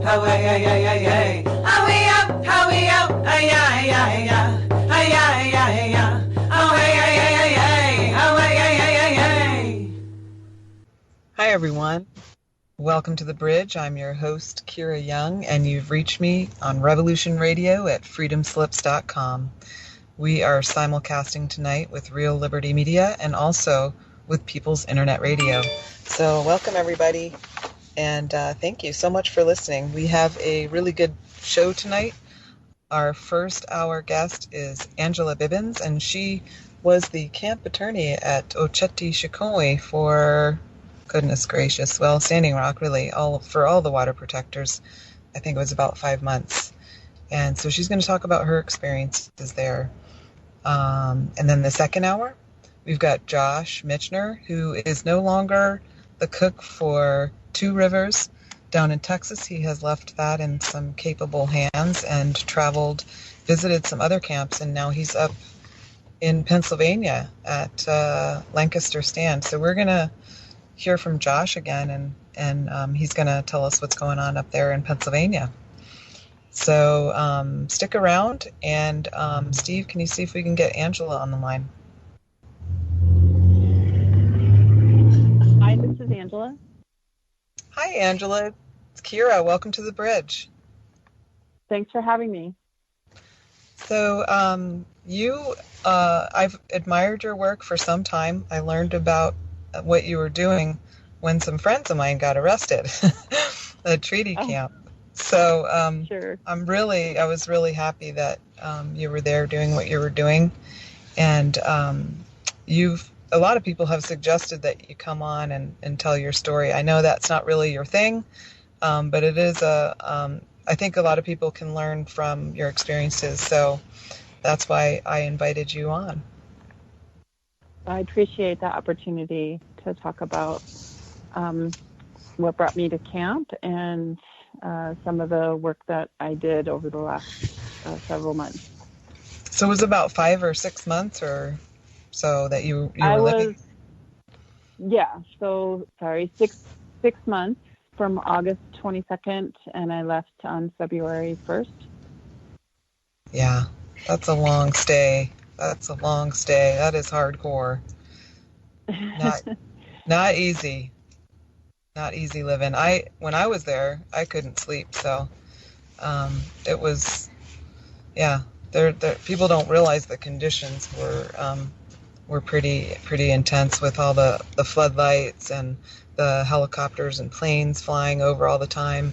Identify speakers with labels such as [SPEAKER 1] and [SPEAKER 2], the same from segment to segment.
[SPEAKER 1] how way, ay, ay, ay, ay. How we up, ay, ay, ay, ay, ay, ay, ay, ay. How way, ay, ay, ay, ay, how way, ay, ay, ay, ay.
[SPEAKER 2] Hi, everyone. Welcome to The Bridge. I'm your host, Kira Young, and you've reached me on Revolution Radio at freedomslips.com. We are simulcasting tonight with Real Liberty Media and also with People's Internet Radio. So welcome, everybody, and thank you so much for listening. We have a really good show tonight. Our first hour guest is Angela Bibens, and she was the camp attorney at Ocheti Shikoe for, goodness gracious, well, Standing Rock, really, for all the water protectors. I think it was about 5 months. And so she's going to talk about her experiences there. And then the second hour, we've got Josh Michener, who is no longer the cook for Two Rivers down in Texas. He has left that in some capable hands and traveled, visited some other camps, and now he's up in Pennsylvania at Lancaster Stand. So we're going to hear from Josh again, and he's going to tell us what's going on up there in Pennsylvania. So stick around, and Steve, can you see if we can get Angela on the line?
[SPEAKER 3] Hi, this is Angela.
[SPEAKER 2] Hi, Angela. It's Kira. Welcome to The Bridge.
[SPEAKER 3] Thanks for having me.
[SPEAKER 2] So I've admired your work for some time. I learned about what you were doing when some friends of mine got arrested at a treaty camp. So
[SPEAKER 3] Sure.
[SPEAKER 2] I was really happy that you were there doing what you were doing, and a lot of people have suggested that you come on and tell your story. I know that's not really your thing, but it is I think a lot of people can learn from your experiences, so that's why I invited you on.
[SPEAKER 3] I appreciate the opportunity to talk about what brought me to camp and some of the work that I did over the last several months.
[SPEAKER 2] So it was about 5 or 6 months or so that you were living?
[SPEAKER 3] Six months from August 22nd, and I left on February 1st.
[SPEAKER 2] Yeah, that's a long stay. That is hardcore. Not easy. Not easy living. When I was there, I couldn't sleep. So it was, yeah. People don't realize the conditions were pretty intense with all the floodlights and the helicopters and planes flying over all the time,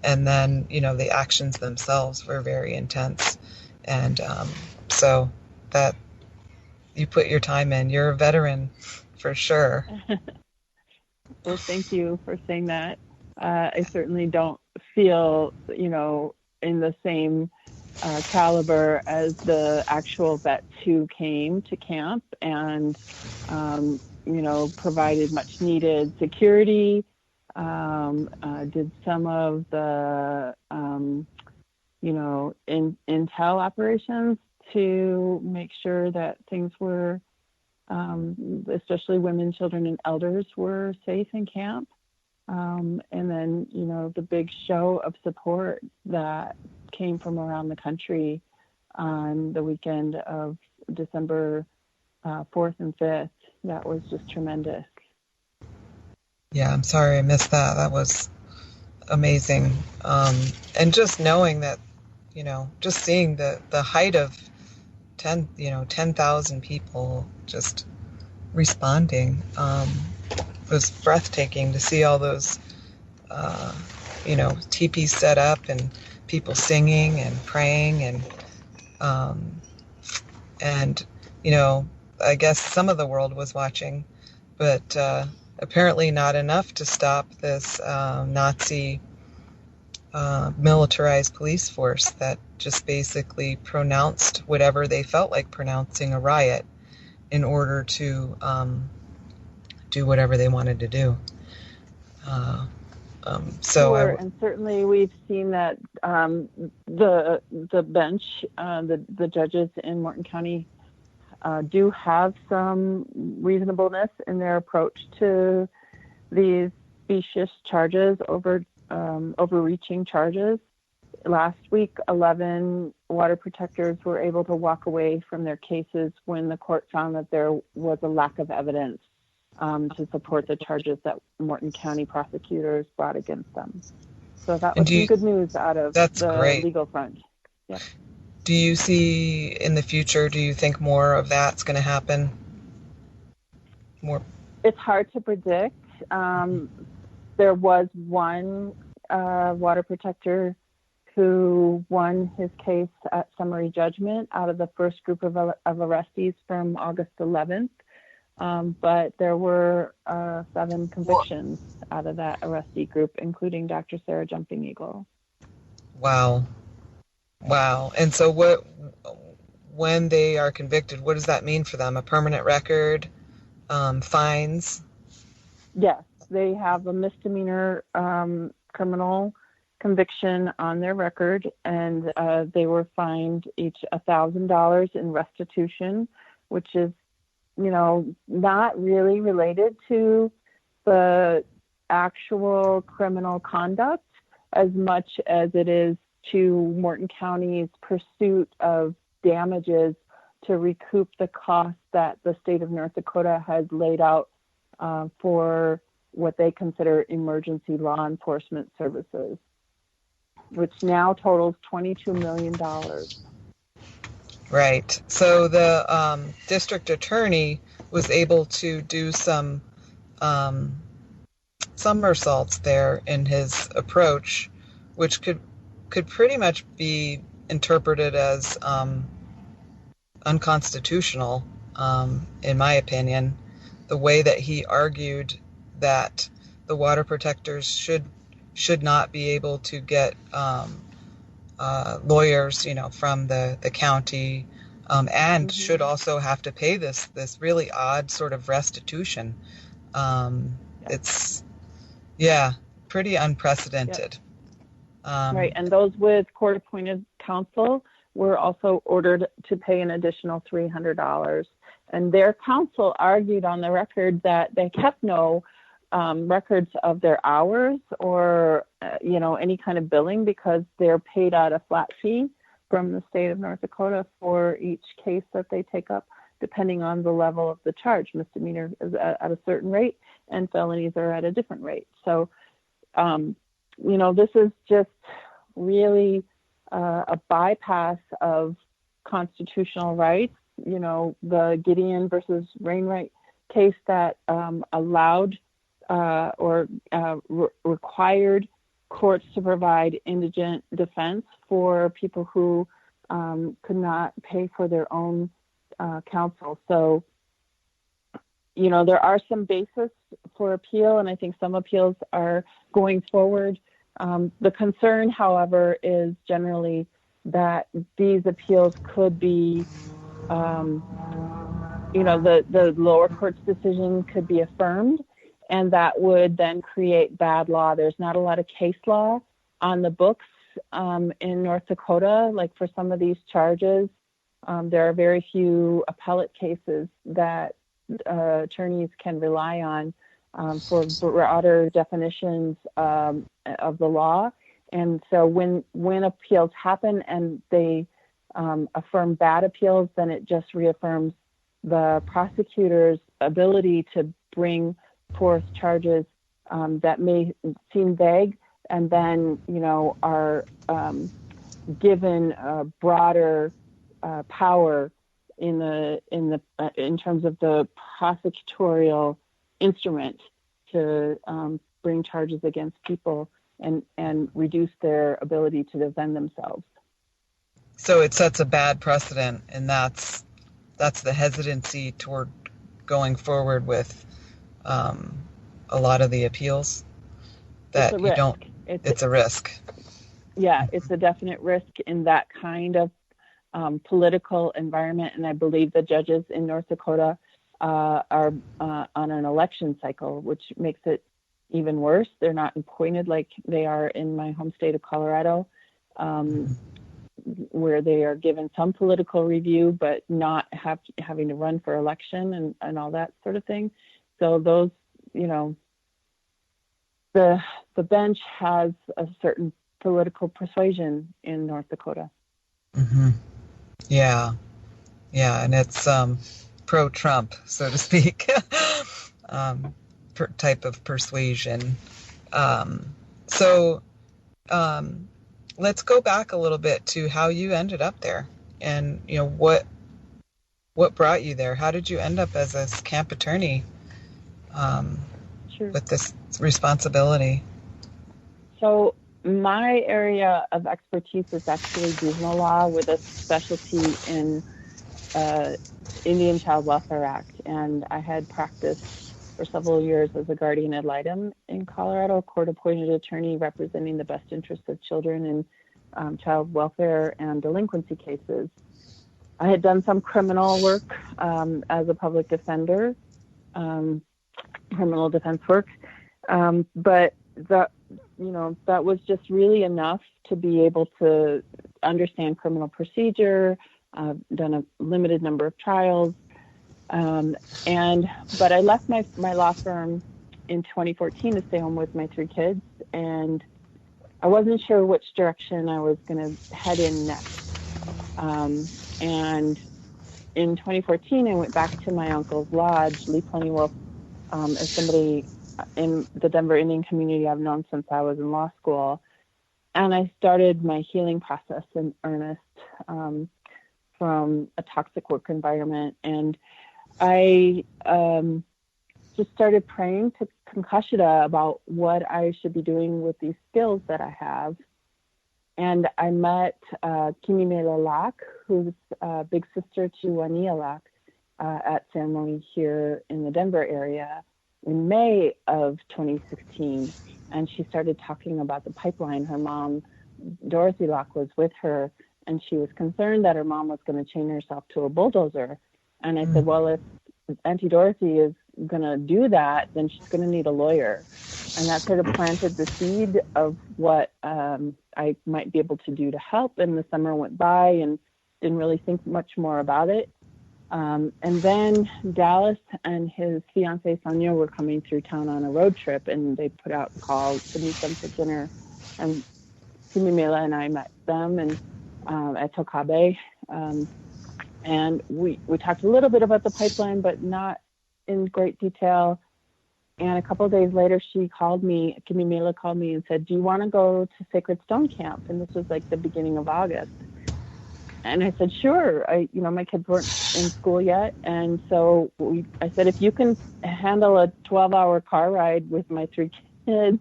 [SPEAKER 2] and then the actions themselves were very intense, and so that you put your time in. You're a veteran for sure.
[SPEAKER 3] Well, thank you for saying that. I certainly don't feel in the same caliber as the actual vets who came to camp and provided much needed security, did some of the intel operations to make sure that things were, especially women, children, and elders, were safe in camp. And then, the big show of support that came from around the country on the weekend of December 4th and 5th. That was just tremendous. Yeah,
[SPEAKER 2] I'm sorry I missed that. That was amazing. And just knowing that, just seeing the height of 10,000 people just responding, was breathtaking to see all those, teepees set up and people singing and praying and I guess some of the world was watching, but apparently not enough to stop this Nazi militarized police force that just basically pronounced whatever they felt like pronouncing a riot in order to do whatever they wanted to do.
[SPEAKER 3] Sure, and certainly we've seen that the bench, the judges in Morton County do have some reasonableness in their approach to these specious charges over overreaching charges. Last week, 11 water protectors were able to walk away from their cases when the court found that there was a lack of evidence to support the charges that Morton County prosecutors brought against them. So that was some good news out of the legal front. Yeah.
[SPEAKER 2] Do you see in the future, do you think more of that's going to happen? More?
[SPEAKER 3] It's hard to predict. There was one water protector who won his case at summary judgment out of the first group of arrestees from August 11th. But there were 7 convictions out of that arrestee group, including Dr. Sarah Jumping Eagle.
[SPEAKER 2] Wow. And so when they are convicted, what does that mean for them? A permanent record? Fines? Yes,
[SPEAKER 3] they have a misdemeanor criminal conviction on their record, and they were fined each $1,000 in restitution, which is, not really related to the actual criminal conduct as much as it is to Morton County's pursuit of damages to recoup the costs that the state of North Dakota has laid out for what they consider emergency law enforcement services, which now totals $22 million.
[SPEAKER 2] Right. So the district was able to do some somersaults there in his approach, which could pretty much be interpreted as unconstitutional, in my opinion. The way that he argued that the water protectors should not be able to get lawyers, from the county, and should also have to pay this really odd sort of restitution. It's, pretty unprecedented.
[SPEAKER 3] Right, and those with court-appointed counsel were also ordered to pay an additional $300. And their counsel argued on the record that they kept no records of their hours or, any kind of billing because they're paid out a flat fee from the state of North Dakota for each case that they take up, depending on the level of the charge. Misdemeanor is at a certain rate and felonies are at a different rate. So, this is just really a bypass of constitutional rights. The Gideon versus Wainwright case that allowed required courts to provide indigent defense for people who could not pay for their own counsel. So, there are some basis for appeal, and I think some appeals are going forward. The concern, however, is generally that these appeals could be, the lower court's decision could be affirmed, and that would then create bad law. There's not a lot of case law on the books in North Dakota, like for some of these charges. There are very few appellate cases that attorneys can rely on for broader definitions of the law. And so when appeals happen and they affirm bad appeals, then it just reaffirms the prosecutor's ability to bring forth charges that may seem vague and then, are given broader power in terms of the prosecutorial instrument to bring charges against people and reduce their ability to defend themselves.
[SPEAKER 2] So it sets a bad precedent, and that's the hesitancy toward going forward with a lot of the appeals. That you don't. It's a risk.
[SPEAKER 3] Yeah, it's a definite risk in that kind of political environment, and I believe the judges in North Dakota are on an election cycle, which makes it even worse. They're not appointed like they are in my home state of Colorado, where they are given some political review, but not having to run for election and all that sort of thing. So those, the bench has a certain political persuasion in North Dakota.
[SPEAKER 2] Mm-hmm. Yeah, and it's pro-Trump, so to speak, type of persuasion. So let's go back a little bit to how you ended up there, and what brought you there. How did you end up as a camp attorney
[SPEAKER 3] Sure.
[SPEAKER 2] with this responsibility?
[SPEAKER 3] So my area of expertise is actually juvenile law with a specialty in Indian Child Welfare Act, and I had practiced for several years as a guardian ad litem in Colorado, court-appointed attorney representing the best interests of children in child welfare and delinquency cases. I had done some criminal work as a public defender, criminal defense work, but that was just really enough to be able to understand criminal procedure. I've done a limited number of trials, but I left my law firm in 2014 to stay home with my 3 kids, and I wasn't sure which direction I was going to head in next. And in 2014, I went back to my uncle's lodge, Lee Plenty Wolf, as somebody in the Denver Indian community I've known since I was in law school. And I started my healing process in earnest from a toxic work environment. And I just started praying to Kankashida about what I should be doing with these skills that I have. And I met Kimimela Lak, who's big sister to Wania Lak, at ceremony here in the Denver area in May of 2016. And she started talking about the pipeline. Her mom, Dorothy Lak, was with her, and she was concerned that her mom was going to chain herself to a bulldozer. And I said, well, if Auntie Dorothy is going to do that, then she's going to need a lawyer. And that sort of planted the seed of what I might be able to do to help. And the summer went by and didn't really think much more about it. And then Dallas and his fiancée Sonia were coming through town on a road trip, and they put out a call to meet them for dinner. And Kimimela and I met them and at Tokabe. And we talked a little bit about the pipeline, but not in great detail. And a couple of days later, Kimimela called me and said, do you want to go to Sacred Stone Camp? And this was like the beginning of August. And I said, sure. My kids weren't in school yet. And so I said, if you can handle a 12-hour car ride with my 3 kids,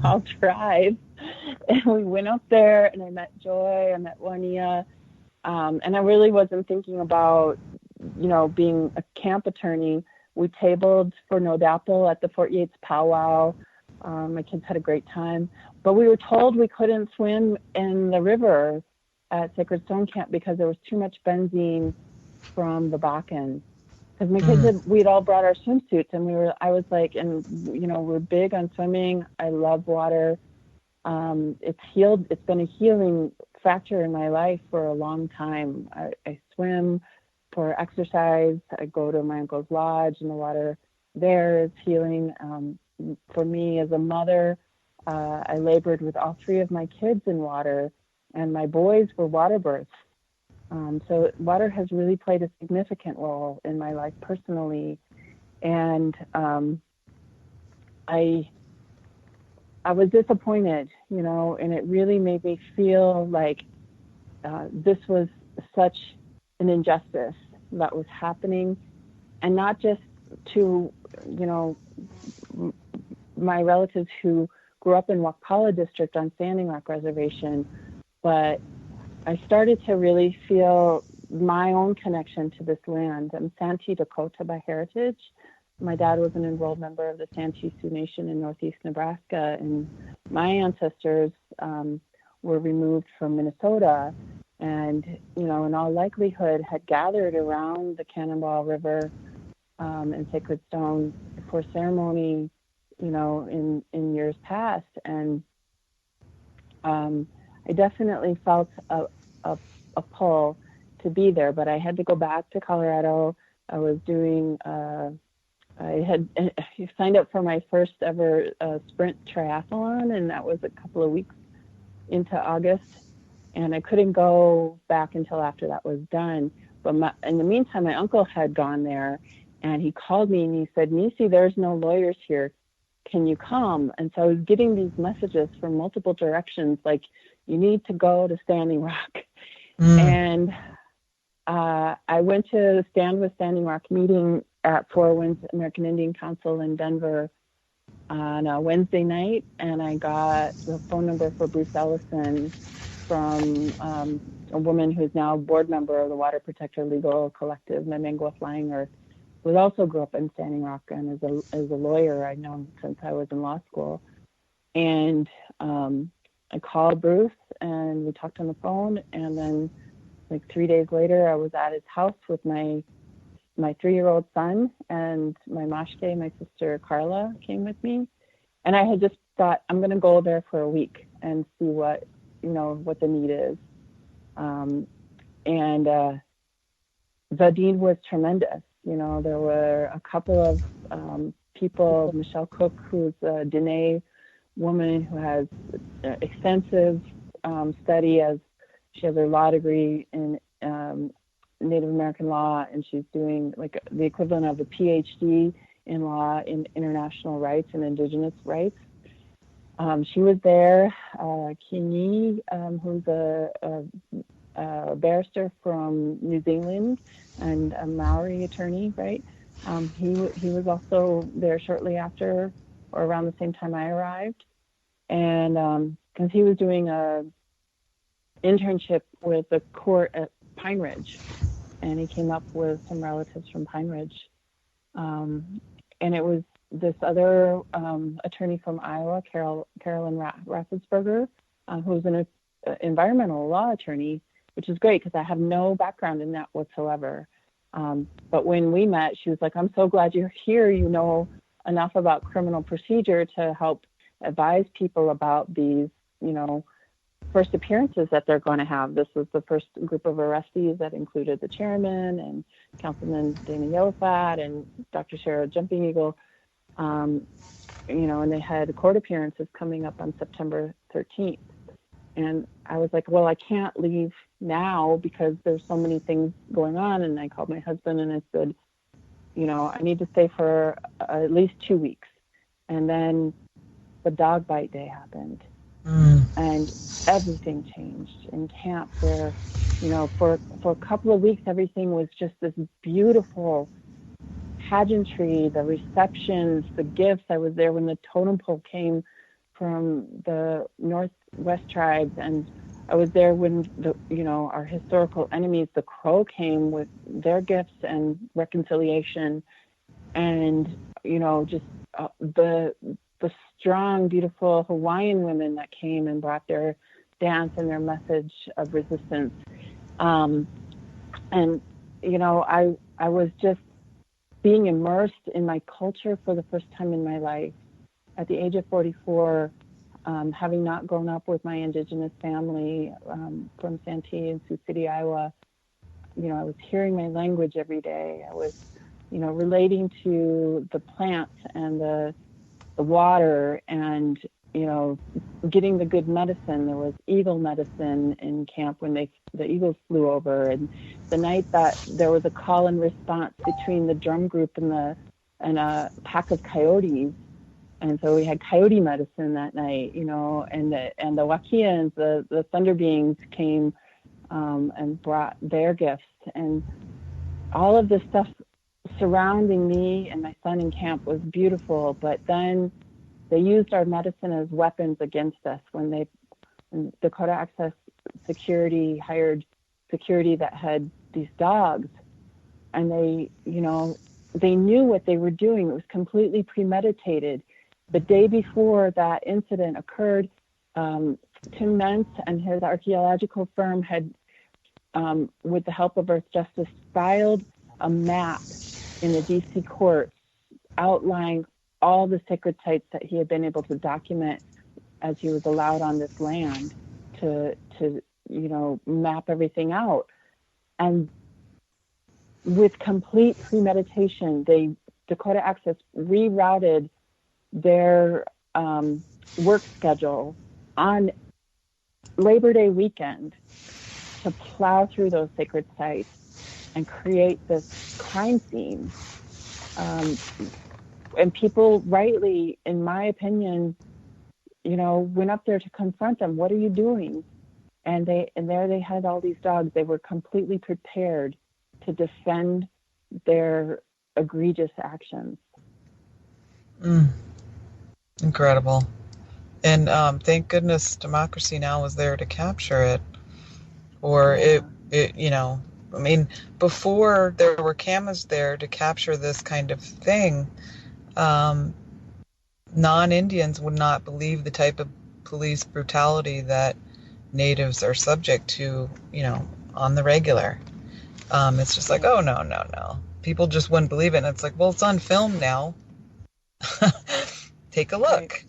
[SPEAKER 3] I'll drive. And we went up there, and I met Joy, I met Wania. And I really wasn't thinking about, being a camp attorney. We tabled for No Dapple at the Fort Yates powwow. My kids had a great time. But we were told we couldn't swim in the river at Sacred Stone Camp because there was too much benzene from the Bakken. Because my kids we'd all brought our swimsuits, and I was like, and we're big on swimming. I love water. It's been a healing factor in my life for a long time. I swim for exercise. I go to my uncle's lodge, and the water there is healing. For me as a mother, I labored with all 3 of my kids in water, and my boys were water births. So water has really played a significant role in my life personally. And I was disappointed, and it really made me feel like this was such an injustice that was happening, and not just to, my relatives who grew up in Wakpala District on Standing Rock Reservation, but I started to really feel my own connection to this land. I'm Santee Dakota by heritage. My dad was an enrolled member of the Santee Sioux Nation in northeast Nebraska, and my ancestors were removed from Minnesota, and in all likelihood had gathered around the Cannonball River and Sacred Stone for ceremony, in years past. And I definitely felt a pull to be there, but I had to go back to Colorado. I was doing had signed up for my first ever sprint triathlon, and that was a couple of weeks into August, and I couldn't go back until after that was done. But in the meantime, my uncle had gone there, and he called me and he said, "Nisi, there's no lawyers here. Can you come?" And so I was getting these messages from multiple directions, like, you need to go to Standing Rock. And I went to the Stand with Standing Rock meeting at Four Winds American Indian Council in Denver on a Wednesday night, and I got the phone number for Bruce Ellison from a woman who's now a board member of the Water Protector Legal Collective, Memengua Flying Earth, who also grew up in Standing Rock and is a lawyer. I've known since I was in law school. And I called Bruce, and we talked on the phone, and then like 3 days later, I was at his house with my 3-year-old son, and my mashke, my sister Carla, came with me. And I had just thought, I'm going to go there for a week and see what the need is. And the need was tremendous. There were a couple of people, Michelle Cook, who's a Diné woman who has extensive study, as she has her law degree in Native American law, and she's doing like the equivalent of a PhD in law in international rights and indigenous rights. She was there. Kini, who's a barrister from New Zealand and a Maori attorney, right? He was also there shortly after, or around the same time I arrived, and because he was doing a internship with the court at Pine Ridge, and he came up with some relatives from Pine Ridge, and it was this other attorney from Iowa, Carolyn Raffensperger, who's an environmental law attorney, which is great because I have no background in that whatsoever. But when we met, she was like, "I'm so glad you're here. You know enough about criminal procedure to help advise people about these, first appearances that they're going to have." This was the first group of arrestees that included the chairman and Councilman Dana Yellowfat and Dr. Shara Jumping Eagle, and they had court appearances coming up on September 13th. And I was like, well, I can't leave now because there's so many things going on. And I called my husband and I said, I need to stay for at least 2 weeks. And then the dog bite day happened. And everything changed in camp where, for a couple of weeks, everything was just this beautiful pageantry, the receptions, the gifts. I was there when the totem pole came from the Northwest tribes, and I was there when our historical enemies, the Crow, came with their gifts and reconciliation, and just the strong, beautiful Hawaiian women that came and brought their dance and their message of resistance. And I was just being immersed in my culture for the first time in my life. At the age of 44, having not grown up with my indigenous family from Santee and Sioux City, Iowa, I was hearing my language every day. I was, relating to the plants and the water and, getting the good medicine. There was eagle medicine in camp when the eagles flew over. And the night that there was a call and response between the drum group and a pack of coyotes. And so we had coyote medicine that night, and the Wakians, the thunder beings came and brought their gifts, and all of this stuff surrounding me and my son in camp was beautiful. But then they used our medicine as weapons against us when Dakota Access Security hired security that had these dogs, and they knew what they were doing. It was completely premeditated. The day before that incident occurred, Tim Mentz and his archaeological firm had, with the help of Earth Justice, filed a map in the D.C. court outlining all the sacred sites that he had been able to document as he was allowed on this land to map everything out. And with complete premeditation, they Dakota Access rerouted their work schedule on Labor Day weekend to plow through those sacred sites and create this crime scene. And people rightly, in my opinion, went up there to confront them. What are you doing? And there they had all these dogs. They were completely prepared to defend their egregious actions.
[SPEAKER 2] Incredible. And thank goodness Democracy Now! Was there to capture it. Or
[SPEAKER 3] Yeah.
[SPEAKER 2] before there were cameras there to capture this kind of thing, non-Indians would not believe the type of police brutality that natives are subject to, on the regular. It's just like, oh, no. People just wouldn't believe it. And it's like, well, it's on film now. Take a look.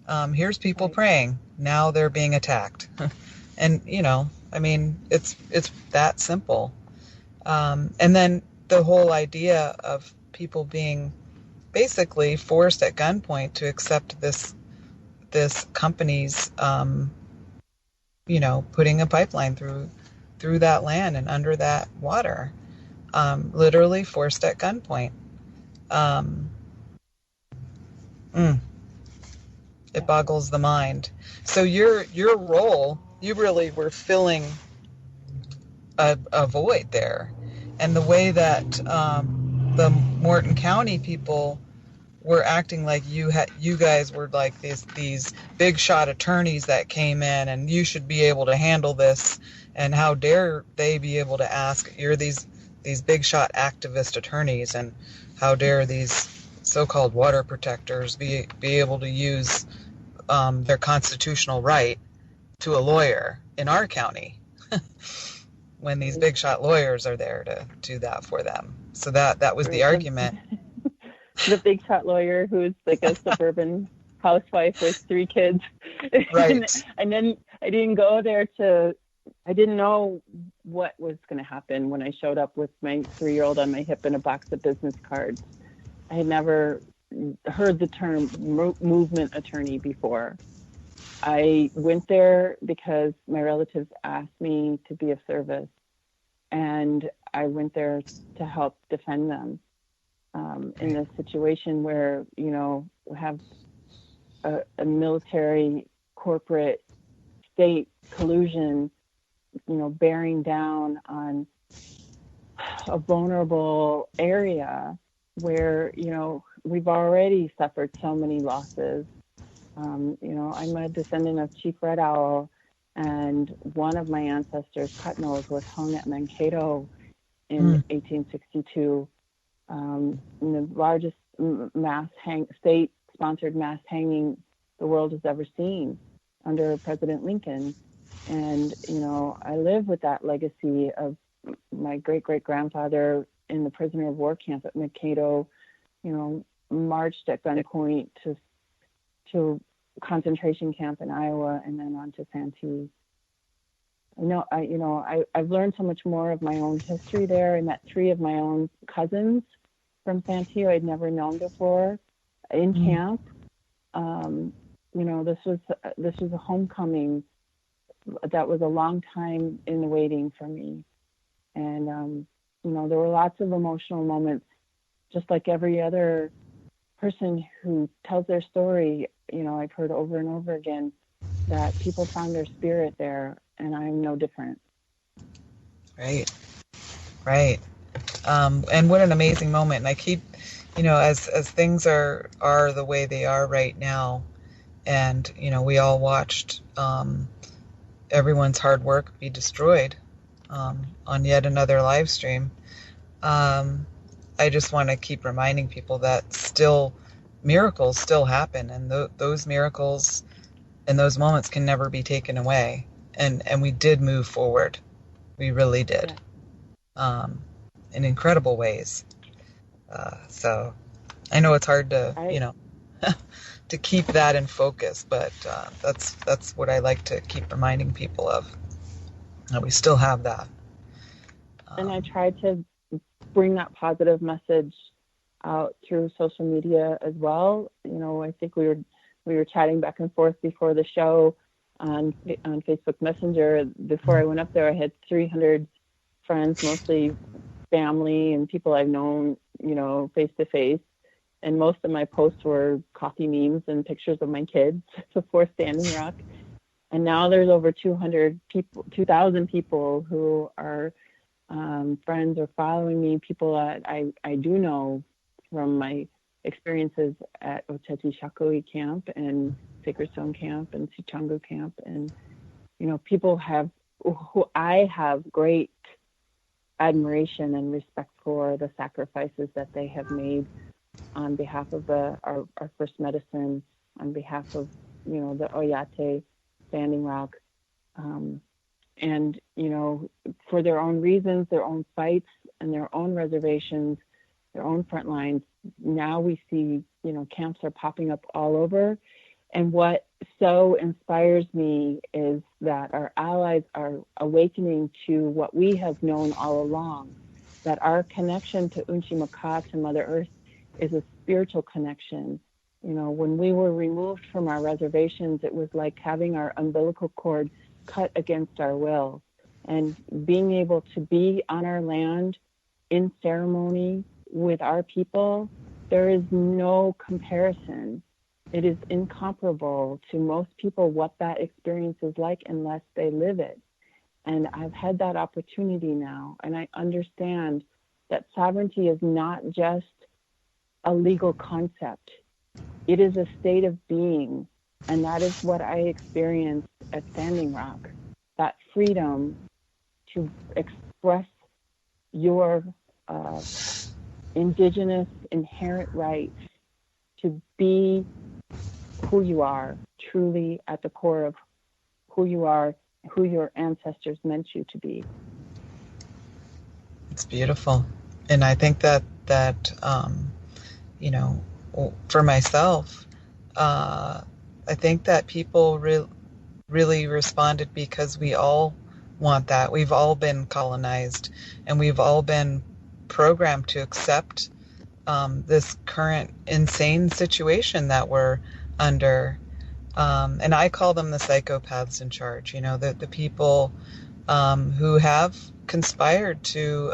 [SPEAKER 3] Right.
[SPEAKER 2] Here's people praying. Now they're being attacked. And, it's that simple. And then the whole idea of people being basically forced at gunpoint to accept this company's, putting a pipeline through that land and under that water, literally forced at gunpoint. It boggles the mind. So your role, you really were filling a void there, and the way that the Morton County people were acting like you guys were like these big shot attorneys that came in, and you should be able to handle this, and how dare they be able to ask, you're these big shot activist attorneys, and how dare these so-called water protectors be able to use their constitutional right to a lawyer in our county when these big shot lawyers are there to do that for them. So that was the argument.
[SPEAKER 3] The big shot lawyer who's like a suburban housewife with 3 kids.
[SPEAKER 2] Right.
[SPEAKER 3] And then I didn't go there I didn't know what was going to happen when I showed up with my 3-year-old on my hip and a box of business cards. I had never heard the term movement attorney before. I went there because my relatives asked me to be of service, and I went there to help defend them in this situation where, we have a military, corporate, state collusion, bearing down on a vulnerable area where, we've already suffered so many losses. I'm a descendant of Chief Red Owl, and one of my ancestors, Cut Nose, was hung at Mankato in 1862, in the largest state-sponsored mass hanging the world has ever seen under President Lincoln. And, I live with that legacy of my great-great-grandfather in the prisoner of war camp at Mankato, marched at gunpoint to concentration camp in Iowa and then on to Santee. I've learned so much more of my own history there. I met 3 of my own cousins from Santee I'd never known before in camp. This was a homecoming that was a long time in the waiting for me. And, there were lots of emotional moments, just like every other person who tells their story. I've heard over and over again that people found their spirit there, and I'm no different. Right.
[SPEAKER 2] And what an amazing moment. And I keep, as things are the way they are right now, and, we all watched everyone's hard work be destroyed on yet another live stream. I just want to keep reminding people that still miracles still happen, and those miracles and those moments can never be taken away. And we did move forward. We really did. In incredible ways. So I know it's hard to, to keep that in focus, but that's what I like to keep reminding people of. That we still have that.
[SPEAKER 3] And I tried to bring that positive message out through social media as well. I think we were chatting back and forth before the show on Facebook Messenger. Before I went up there, I had 300 friends, mostly family and people I've known, face to face. And most of my posts were coffee memes and pictures of my kids before Standing Rock. And now there's over 2,000 people who are friends or following me, people that I do know from my experiences at Ocheti Shakoi Camp and Sacred Stone Camp and Sichongo Camp. And, people who I have great admiration and respect for the sacrifices that they have made on behalf of our First Medicine, on behalf of, the Oyate, Standing Rock, and, for their own reasons, their own fights and their own reservations, their own front lines. Now we see, camps are popping up all over. And what so inspires me is that our allies are awakening to what we have known all along, that our connection to Unchimaka, to Mother Earth, is a spiritual connection. When we were removed from our reservations, it was like having our umbilical cord cut against our will. And being able to be on our land in ceremony with our people, there is no comparison. It is incomparable to most people what that experience is like unless they live it. And I've had that opportunity now, and I understand that sovereignty is not just a legal concept. It is a state of being, and that is what I experienced at Standing Rock, that freedom to express your indigenous inherent rights to be who you are, truly at the core of who you are, who your ancestors meant you to be.
[SPEAKER 2] It's beautiful. And I think that for myself, I think that people really responded because we all want that. We've all been colonized, and we've all been programmed to accept this current insane situation that we're under. And I call them the psychopaths in charge, the people who have conspired to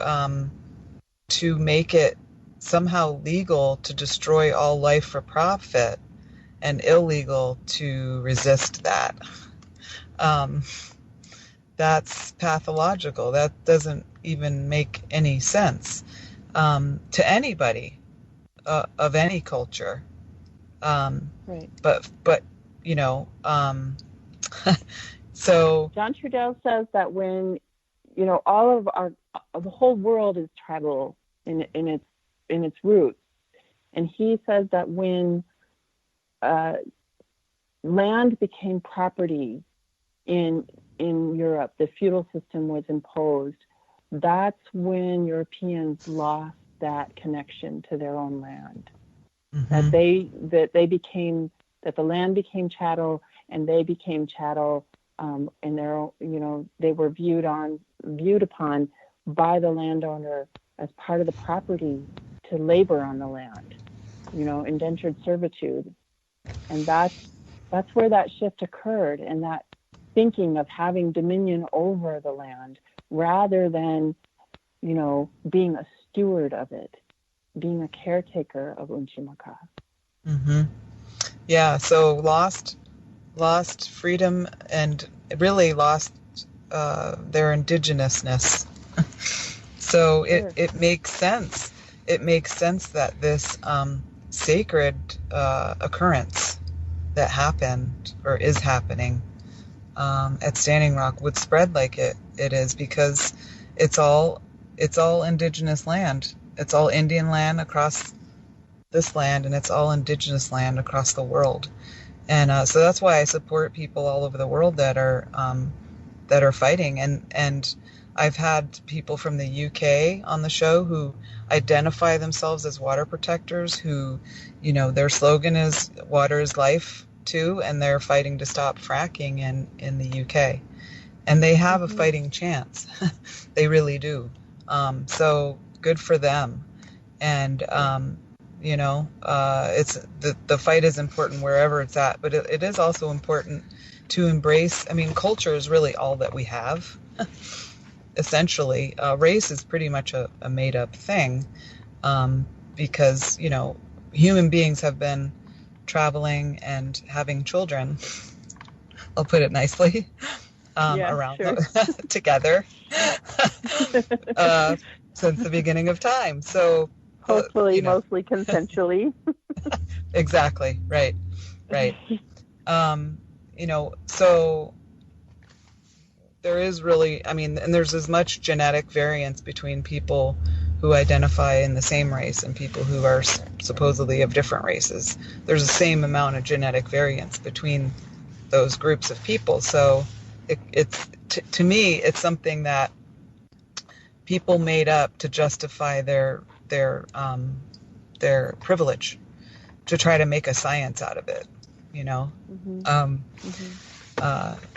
[SPEAKER 2] make it somehow legal to destroy all life for profit and illegal to resist that. That's pathological. That doesn't even make any sense to anybody of any culture.
[SPEAKER 3] Right.
[SPEAKER 2] But so
[SPEAKER 3] John Trudell says that when all of the whole world is tribal in its roots, and he says that when land became property in Europe, the feudal system was imposed. That's when Europeans lost that connection to their own land. Mm-hmm. That the land became chattel, and they became chattel, and they were viewed upon by the landowner as part of the property to labor on the land, indentured servitude. And that's where that shift occurred, and that thinking of having dominion over the land rather than, being a steward of it, being a caretaker of Unchimaka.
[SPEAKER 2] Mm-hmm. Yeah, so lost freedom and really lost their indigenousness. So it makes sense. It makes sense that this sacred occurrence that happened or is happening at Standing Rock would spread like it is, because it's all indigenous land. It's all Indian land across this land, and it's all indigenous land across the world. And so that's why I support people all over the world that are fighting. And I've had people from the UK on the show who identify themselves as water protectors, who, their slogan is "Water is life" too, and they're fighting to stop fracking in the UK. And they have a fighting chance. They really do. So good for them. And It's the fight is important wherever it's at, but it is also important to embrace. I mean, culture is really all that we have. Essentially, race is pretty much a made up thing, because, human beings have been traveling and having children, I'll put it nicely,
[SPEAKER 3] Yeah,
[SPEAKER 2] around
[SPEAKER 3] sure.
[SPEAKER 2] together, since the beginning of time. So,
[SPEAKER 3] Hopefully, mostly consensually.
[SPEAKER 2] exactly, right. So there is really, I mean, and there's as much genetic variance between people who identify in the same race and people who are supposedly of different races. There's the same amount of genetic variance between those groups of people. So to me, it's something that people made up to justify their privilege, to try to make a science out of it,
[SPEAKER 3] Mm-hmm.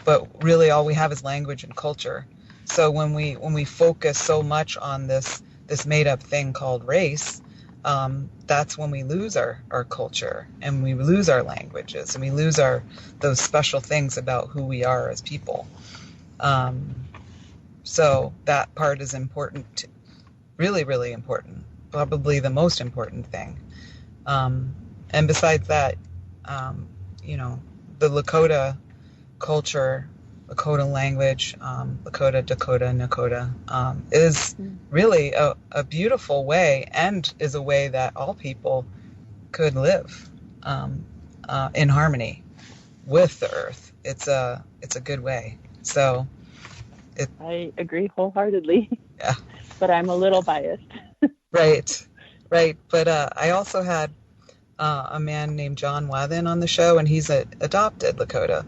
[SPEAKER 2] But really all we have is language and culture. So when we focus so much on this made up thing called race, that's when we lose our culture, and we lose our languages, and we lose those special things about who we are as people. So that part is important, really, really important, probably the most important thing. And besides that, the Lakota culture, Lakota language, Lakota, Dakota, Nakota, is really a beautiful way, and is a way that all people could live in harmony with the earth. It's a good way. So
[SPEAKER 3] I agree wholeheartedly.
[SPEAKER 2] Yeah.
[SPEAKER 3] But I'm a little biased.
[SPEAKER 2] Right. But I also had a man named John Wathen on the show, and he's an adopted Lakota,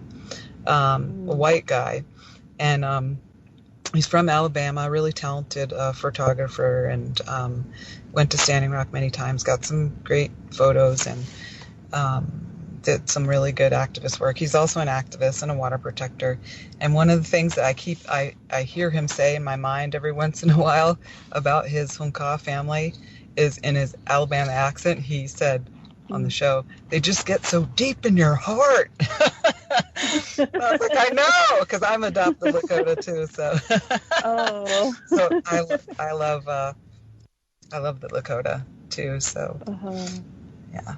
[SPEAKER 2] a white guy, and he's from Alabama, really talented photographer, and went to Standing Rock many times, got some great photos, and did some really good activist work. He's also an activist and a water protector. And one of the things that I hear him say in my mind every once in a while about his Hunka family is, in his Alabama accent, he said on the show, "They just get so deep in your heart." I was like, I know, because I'm adopted Lakota too. So, so I love the Lakota too. So, yeah.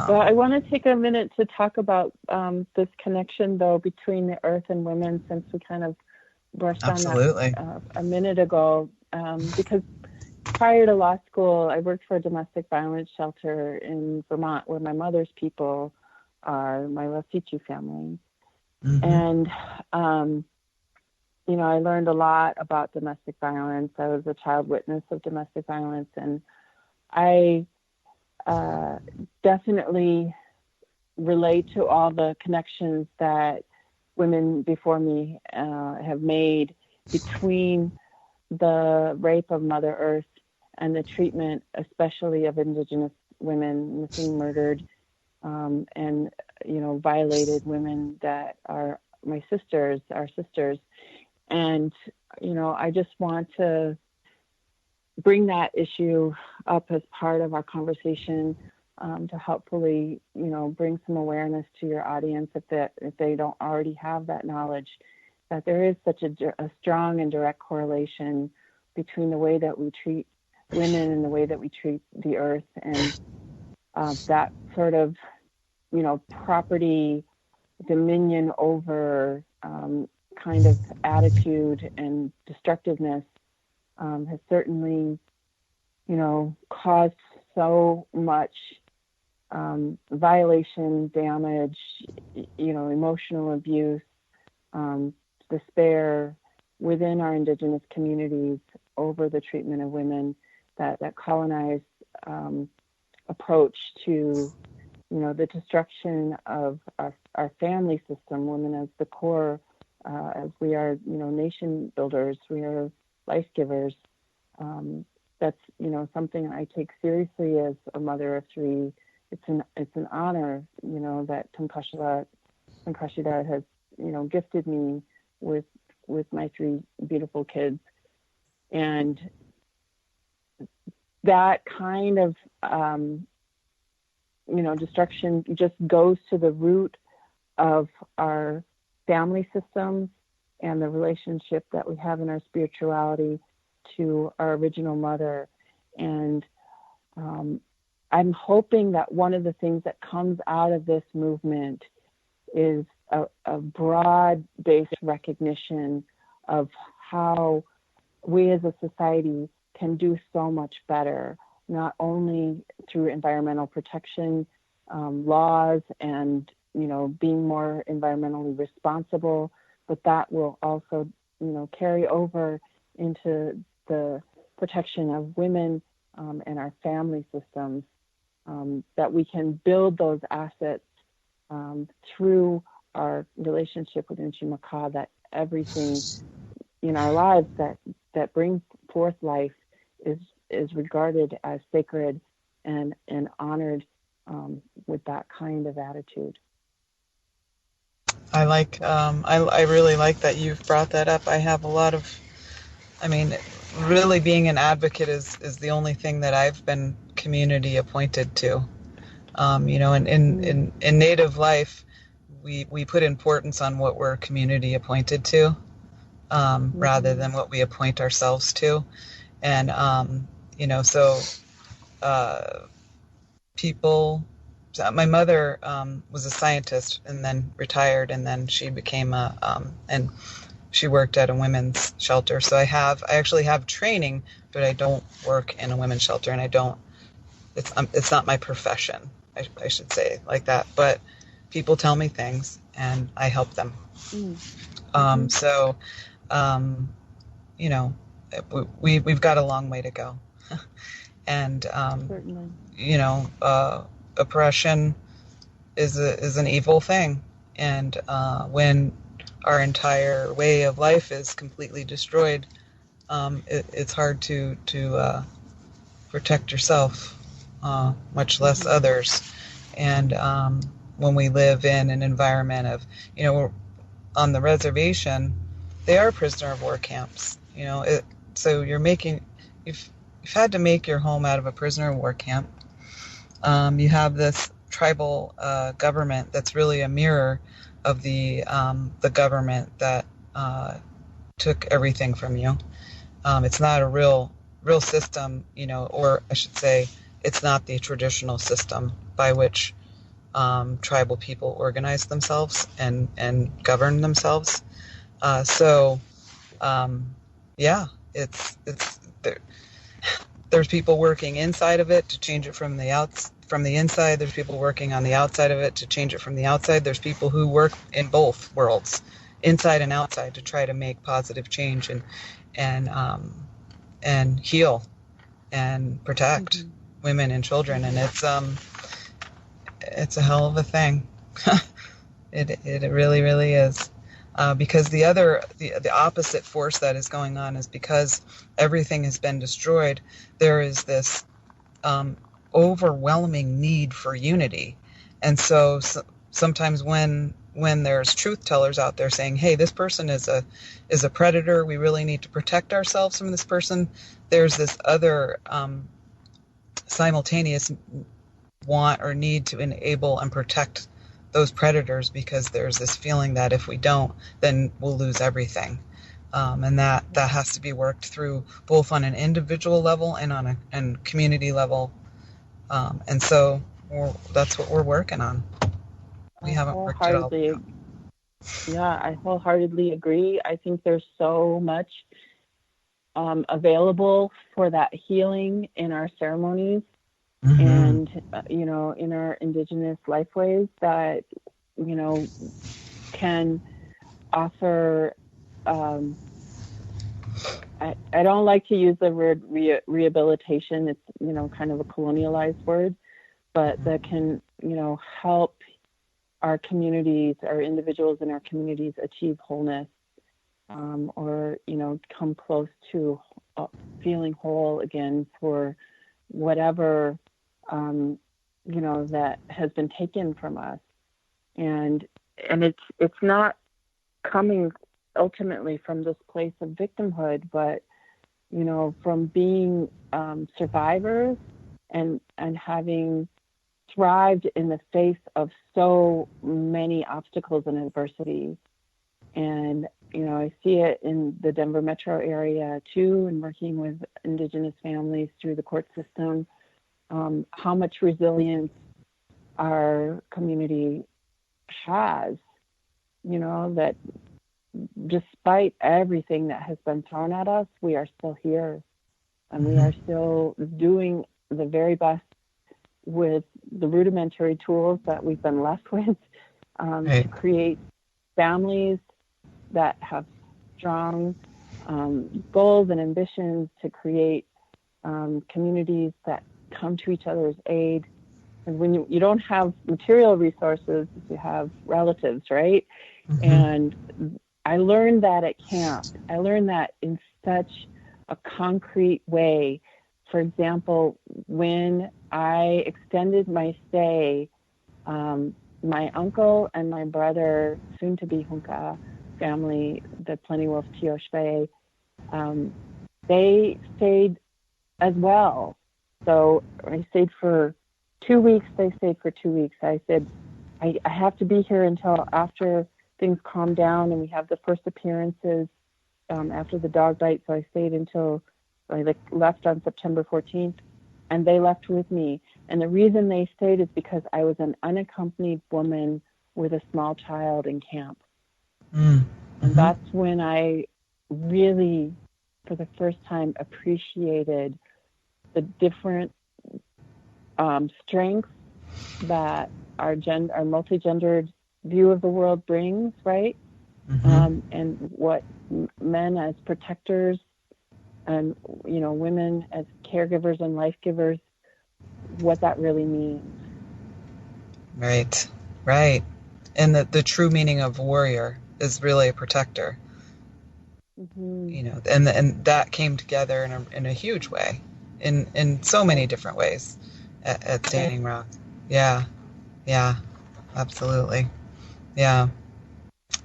[SPEAKER 3] Well, I want to take a minute to talk about this connection, though, between the earth and women, since we kind of brushed on that a minute ago. Because prior to law school, I worked for a domestic violence shelter in Vermont, where my mother's people are, my Lasichu family. And, I learned a lot about domestic violence. I was a child witness of domestic violence, and I definitely relate to all the connections that women before me have made between the rape of Mother Earth and the treatment, especially of Indigenous women missing, murdered, and violated women that are our sisters. And I just want to bring that issue up as part of our conversation, to hopefully, bring some awareness to your audience, if they don't already have that knowledge, that there is such a strong and direct correlation between the way that we treat women and the way that we treat the earth, and that sort of, property dominion over kind of attitude and destructiveness has certainly, caused so much violation, damage, emotional abuse, despair within our Indigenous communities over the treatment of women, that colonized approach to, the destruction of our family system, women as the core, as we are, nation builders, we are life givers. That's, something I take seriously as a mother of three. It's an honor, that Tunkashila has, gifted me with my three beautiful kids. And that kind of destruction just goes to the root of our family systems and the relationship that we have in our spirituality to our original mother. And I'm hoping that one of the things that comes out of this movement is a broad-based recognition of how we as a society can do so much better, not only through environmental protection laws and, being more environmentally responsible, but that will also, carry over into the protection of women and our family systems, that we can build those assets through our relationship with Nchimaka, that everything in our lives that brings forth life is regarded as sacred and honored with that kind of attitude.
[SPEAKER 2] I really like that you've brought that up. I have a lot of, really being an advocate is the only thing that I've been community appointed to. In Native life, we put importance on what we're community appointed to, rather than what we appoint ourselves to. And, my mother was a scientist and then retired, and then she became and she worked at a women's shelter. So I actually have training, but I don't work in a women's shelter, and it's not my profession, I should say like that. But people tell me things, and I help them. We've got a long way to go. And, oppression is an evil thing. And when our entire way of life is completely destroyed, it's hard to protect yourself, much less others. And when we live in an environment of, on the reservation, they are prisoner of war camps. So you've had to make your home out of a prisoner of war camp. You have this tribal government that's really a mirror of the government that took everything from you. It's not a real system, or I should say, it's not the traditional system by which tribal people organize themselves and govern themselves. There's people working inside of it to change it from the inside. There's people working on the outside of it to change it from the outside. There's people who work in both worlds, inside and outside, to try to make positive change and heal and protect women and children. And it's a hell of a thing. It really, really is. Because the opposite force that is going on is because everything has been destroyed, there is this overwhelming need for unity. And so sometimes when there's truth tellers out there saying, hey, this person is a predator, we really need to protect ourselves from this person, there's this other simultaneous want or need to enable and protect those predators, because there's this feeling that if we don't, then we'll lose everything. And that has to be worked through both on an individual level and on a community level. And so that's what we're working on. We haven't worked it all out.
[SPEAKER 3] Yeah, I wholeheartedly agree. I think there's so much available for that healing in our ceremonies. And, in our indigenous lifeways that, can offer, I don't like to use the word rehabilitation. It's, kind of a colonialized word, but that can, help our communities, our individuals in our communities achieve wholeness, or, come close to feeling whole again for whatever that has been taken from us, and it's not coming ultimately from this place of victimhood, but from being survivors and having thrived in the face of so many obstacles and adversity. And, I see it in the Denver metro area too, and working with Indigenous families through the court system, how much resilience our community has, that despite everything that has been thrown at us, we are still here, and we are still doing the very best with the rudimentary tools that we've been left with, to create families that have strong goals and ambitions, to create communities that come to each other's aid. And when you don't have material resources, you have relatives, right? And I learned that at camp. I learned that in such a concrete way. For example, when I extended my stay, my uncle and my brother, soon to be Hunka family, the Plenty Wolf Tioshbe, they stayed as well. So I stayed for 2 weeks. They stayed for 2 weeks. I said, I have to be here until after things calm down and we have the first appearances after the dog bite. So I stayed until I left on September 14th, and they left with me. And the reason they stayed is because I was an unaccompanied woman with a small child in camp. And that's when I really, for the first time, appreciated the different strengths that our multi-gendered view of the world brings, right? And what men as protectors and, women as caregivers and life givers, what that really means.
[SPEAKER 2] Right. And the true meaning of warrior is really a protector. And that came together in a huge way, in so many different ways at Standing Rock. Yeah, absolutely. Yeah.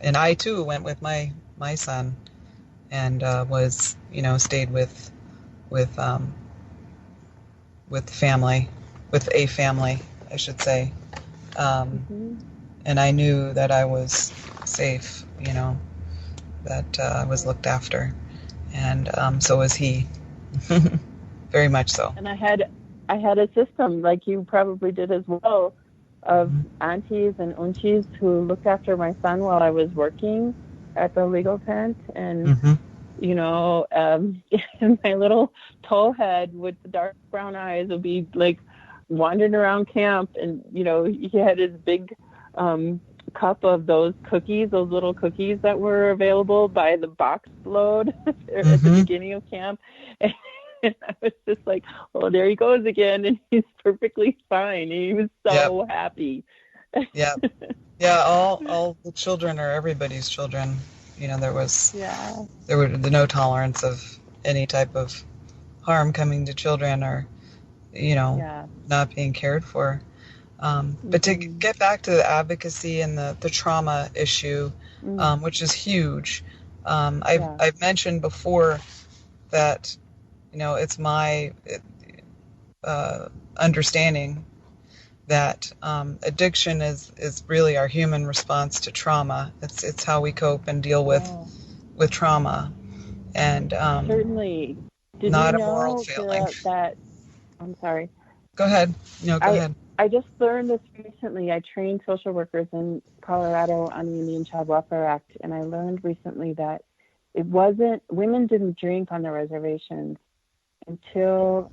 [SPEAKER 2] And I too went with my son and was, stayed with family, with a family, I should say. And I knew that I was safe, that I was looked after. And so was he. Very much so.
[SPEAKER 3] And I had a system, like you probably did as well, of aunties and unchies who looked after my son while I was working at the legal tent. And, and my little towhead with the dark brown eyes would be wandering around camp. And, he had his big cup of those little cookies that were available by the box load at the beginning of camp. And I was just like, oh, there he goes again. And he's perfectly fine. He was so happy.
[SPEAKER 2] Yeah. All the children are everybody's children. There was no tolerance of any type of harm coming to children or, not being cared for. But to get back to the advocacy and the trauma issue, which is huge, I've mentioned before that, it's my understanding that addiction is really our human response to trauma. It's how we cope and deal with trauma, and
[SPEAKER 3] certainly. Did
[SPEAKER 2] not
[SPEAKER 3] you
[SPEAKER 2] a moral
[SPEAKER 3] know
[SPEAKER 2] failing.
[SPEAKER 3] That I'm sorry.
[SPEAKER 2] Go ahead. Go ahead.
[SPEAKER 3] I just learned this recently. I trained social workers in Colorado on the Indian Child Welfare Act, and I learned recently that women didn't drink on the reservations until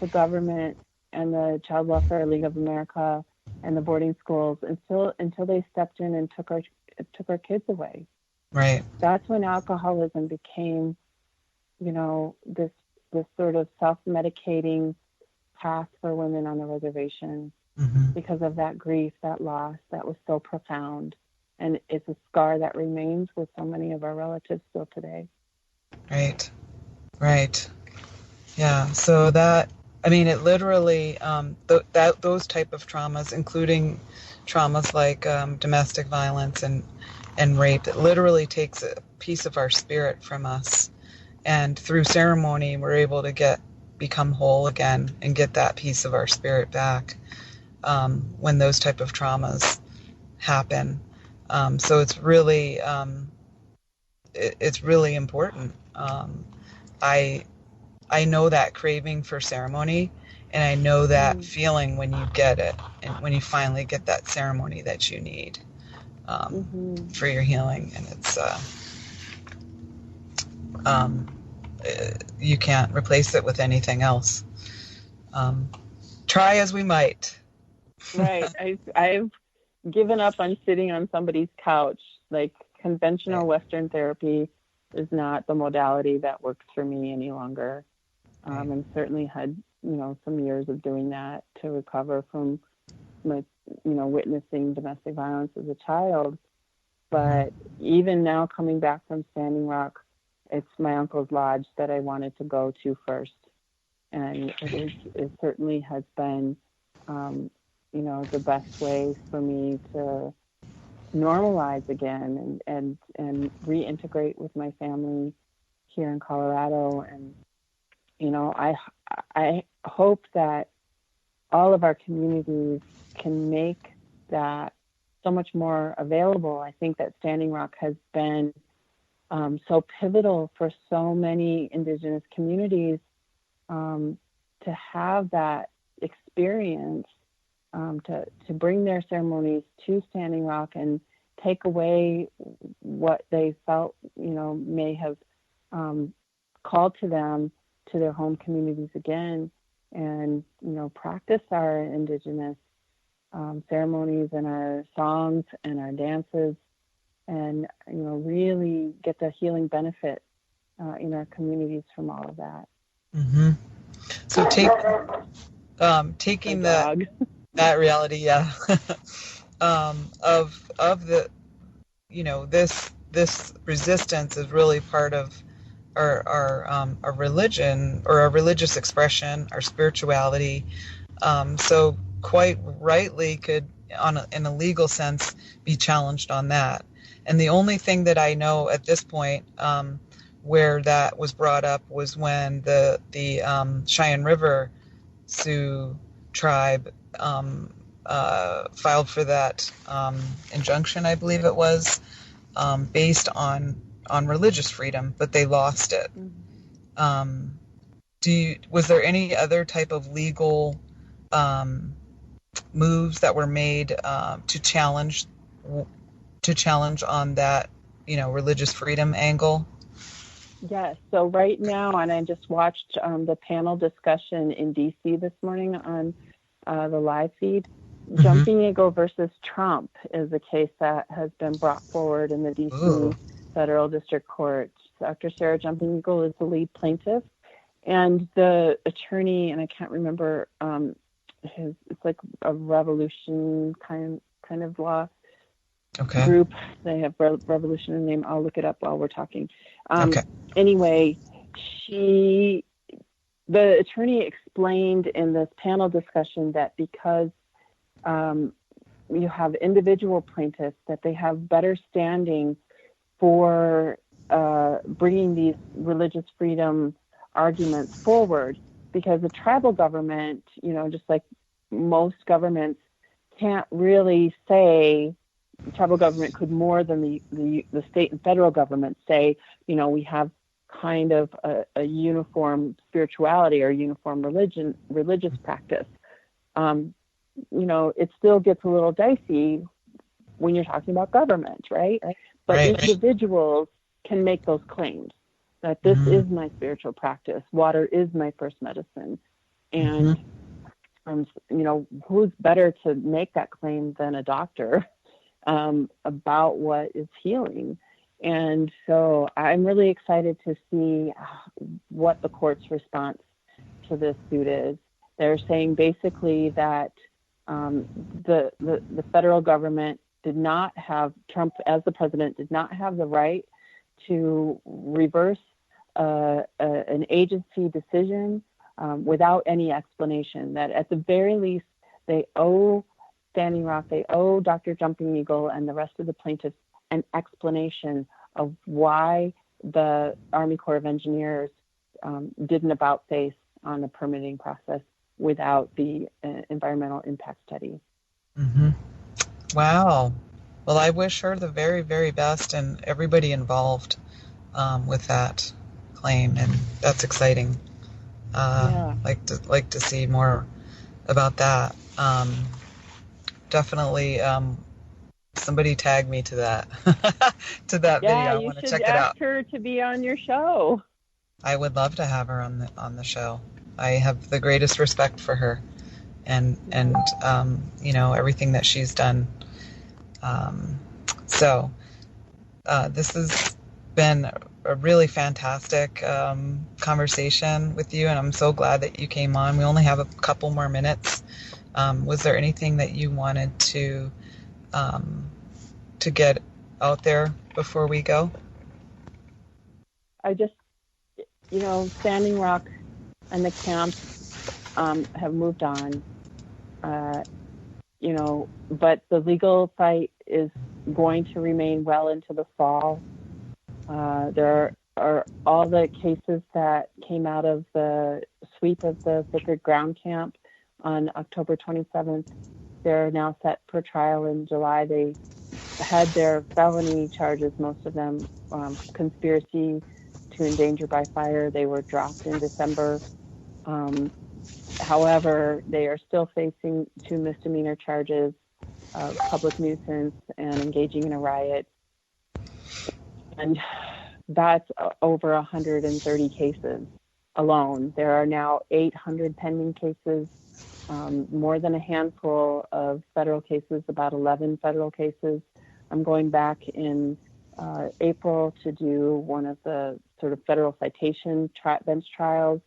[SPEAKER 3] the government and the Child Welfare League of America and the boarding schools, until they stepped in and took our kids away.
[SPEAKER 2] Right.
[SPEAKER 3] That's when alcoholism became, this sort of self-medicating path for women on the reservation, because of that grief, that loss that was so profound. And it's a scar that remains with so many of our relatives still today. Right.
[SPEAKER 2] Yeah. So it literally, those type of traumas, including traumas like domestic violence and rape, it literally takes a piece of our spirit from us. And through ceremony, we're able to become whole again and get that piece of our spirit back. when those type of traumas happen. So it's really it's really important. I know that craving for ceremony, and I know that feeling when you get it, and when you finally get that ceremony that you need for your healing. And it's you can't replace it with anything else. Try as we might.
[SPEAKER 3] Right. I've given up on sitting on somebody's couch. Like, conventional Western therapy is not the modality that works for me any longer. And certainly had, some years of doing that to recover from my, witnessing domestic violence as a child. But even now, coming back from Standing Rock, it's my uncle's lodge that I wanted to go to first. And it certainly has been, the best way for me to normalize again and reintegrate with my family here in Colorado. And, I hope that all of our communities can make that so much more available. I think that Standing Rock has been so pivotal for so many Indigenous communities to have that experience, to bring their ceremonies to Standing Rock and take away what they felt, may have called to them to their home communities again, and, practice our Indigenous ceremonies and our songs and our dances, and, really get the healing benefit in our communities from all of that.
[SPEAKER 2] Mm-hmm. So taking that reality, of the, this resistance is really part of our religion, or our religious expression, our spirituality. So quite rightly could, in a legal sense, be challenged on that. And the only thing that I know at this point where that was brought up was when the Cheyenne River Sioux tribe filed for that injunction, I believe it was, based on religious freedom, but they lost it. Was there any other type of legal moves that were made to challenge on that, religious freedom angle?
[SPEAKER 3] Yes. So right now, and I just watched the panel discussion in DC this morning on the live feed. Jumping Eagle versus Trump is a case that has been brought forward in the DC Federal District Court. Dr. Sarah Jumping Eagle is the lead plaintiff, and the attorney, and I can't remember it's like a revolution kind of law group. They have revolution in the name. I'll look it up while we're talking. Anyway, the attorney explained in this panel discussion that because you have individual plaintiffs, that they have better standing for bringing these religious freedom arguments forward, because the tribal government, just like most governments, can't really say. The tribal government could, more than the state and federal government, say, we have kind of a uniform spirituality or uniform religious practice. It still gets a little dicey when you're talking about government, right? But individuals can make those claims that this is my spiritual practice. Water is my first medicine. And, who's better to make that claim than a doctor about what is healing? And so I'm really excited to see what the court's response to this suit is. They're saying basically that the federal government did not have, Trump as the president did not have the right to reverse an agency decision without any explanation. That at the very least, they owe Standing Rock, they owe Dr. Jumping Eagle and the rest of the plaintiffs an explanation of why the Army Corps of Engineers did an about-face on the permitting process without the environmental impact study.
[SPEAKER 2] Mm-hmm. Wow. Well, I wish her the very, very best and everybody involved with that claim, and that's exciting.
[SPEAKER 3] Yeah.
[SPEAKER 2] Like to see more about that. Definitely. Somebody tag me to that to that
[SPEAKER 3] Yeah,
[SPEAKER 2] video. I
[SPEAKER 3] you
[SPEAKER 2] want to
[SPEAKER 3] should
[SPEAKER 2] check it out.
[SPEAKER 3] ask her to be on your show.
[SPEAKER 2] I would love to have her on the show. I have the greatest respect for her, and everything that she's done. So this has been a really fantastic conversation with you, and I'm so glad that you came on. We only have a couple more minutes. Was there anything that you wanted to get out there before we go?
[SPEAKER 3] I just, Standing Rock and the camps have moved on, but the legal fight is going to remain well into the fall. There are all the cases that came out of the sweep of the Sacred Ground Camp on October 27th. They're now set for trial in July. They had their felony charges, most of them conspiracy to endanger by fire. They were dropped in December. However, they are still facing 2 misdemeanor charges of public nuisance and engaging in a riot. And that's over 130 cases alone. There are now 800 pending cases, more than a handful of federal cases, about 11 federal cases. I'm going back in April to do one of the sort of federal citation bench trials,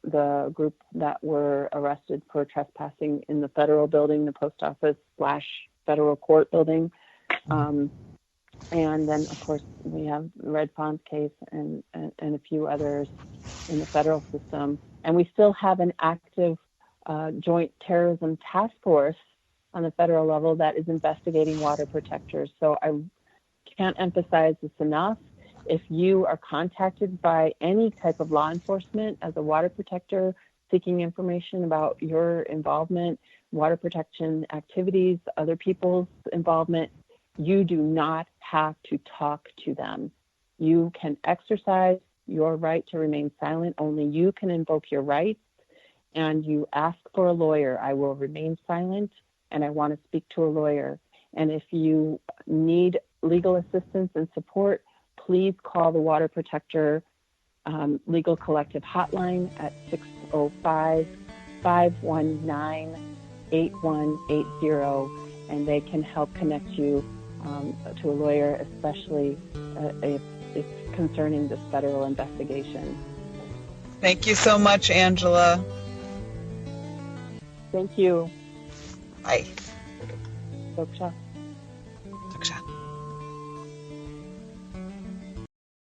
[SPEAKER 3] the group that were arrested for trespassing in the federal building, the post office / federal court building. And then, of course, we have the Red Fonz case and a few others in the federal system. And we still have an active joint terrorism task force on the federal level that is investigating water protectors. So I can't emphasize this enough. If you are contacted by any type of law enforcement as a water protector seeking information about your involvement, water protection activities, other people's involvement, you do not have to talk to them. You can exercise your right to remain silent. Only you can invoke your rights, and you ask for a lawyer. I will remain silent, and I want to speak to a lawyer. And if you need legal assistance and support, please call the Water Protector Legal Collective Hotline at 605-519-8180, and they can help connect you to a lawyer, especially if it's concerning this federal investigation.
[SPEAKER 2] Thank you so much, Angela.
[SPEAKER 3] Thank you.
[SPEAKER 2] Bye.
[SPEAKER 3] Doksha.